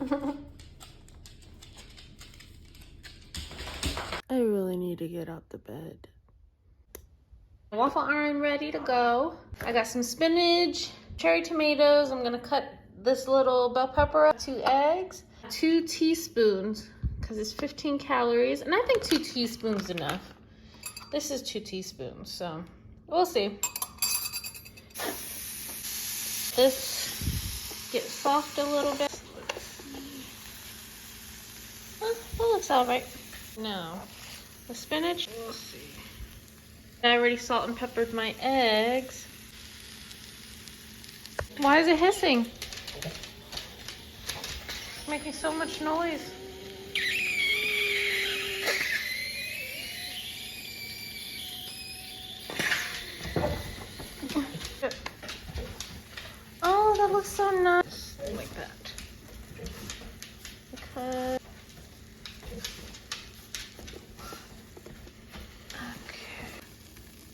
I really need to get out the bed. Waffle iron ready to go. I got some spinach, cherry tomatoes. I'm gonna cut this little bell pepper up, 2 eggs, 2 teaspoons, because it's 15 calories, and I think 2 teaspoons is enough. This is 2 teaspoons, so we'll see. This gets soft a little bit. Well, that looks all right. Now, the spinach, we'll see. I already salt and peppered my eggs. Why is it hissing? It's making so much noise. Oh, that looks so nice. Like that. Okay.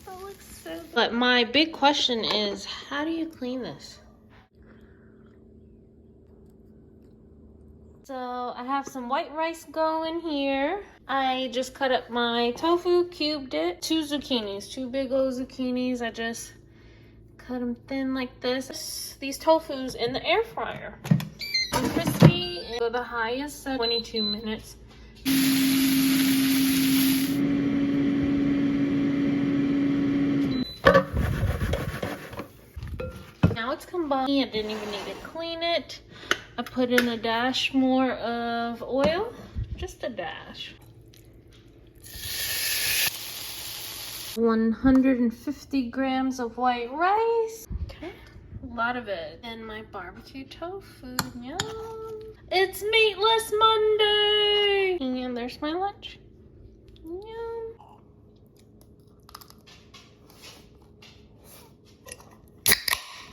That looks so good. But my big question is, how do you clean this? So I have some white rice going here. I just cut up my tofu, cubed it. 2 zucchinis, 2 big old zucchinis. I just cut them thin like this. These tofu's in the air fryer. And crispy. And go the highest, 22 minutes. Now it's combined. I didn't even need to clean it. I put in a dash more of oil, just a dash. 150 grams of white rice. Okay, a lot of it. And my barbecue tofu, yum. It's Meatless Monday. And there's my lunch, yum.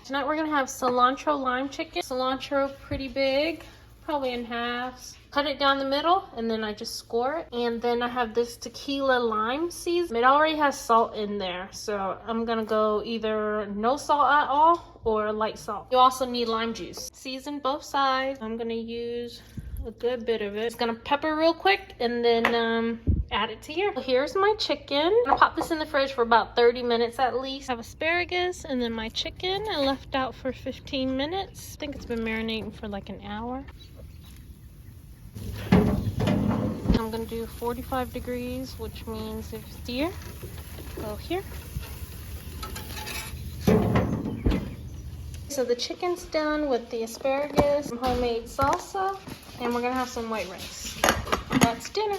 Tonight we're gonna have cilantro lime chicken. Cilantro pretty big, probably in halves. Cut it down the middle and then I just score it. And then I have this tequila lime season. It already has salt in there, so I'm gonna go either no salt at all or light salt. You also need lime juice. Season both sides. I'm gonna use a good bit of it. Just gonna pepper real quick and then add it to here. Here's my chicken. I'm gonna pop this in the fridge for about 30 minutes at least. I have asparagus and then my chicken I left out for 15 minutes. I think it's been marinating for like an hour. I'm gonna do 45 degrees, which means if it's here, go here. So the chicken's done with the asparagus, some homemade salsa, and we're gonna have some white rice. That's dinner.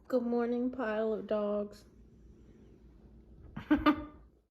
Good morning, pile of dogs.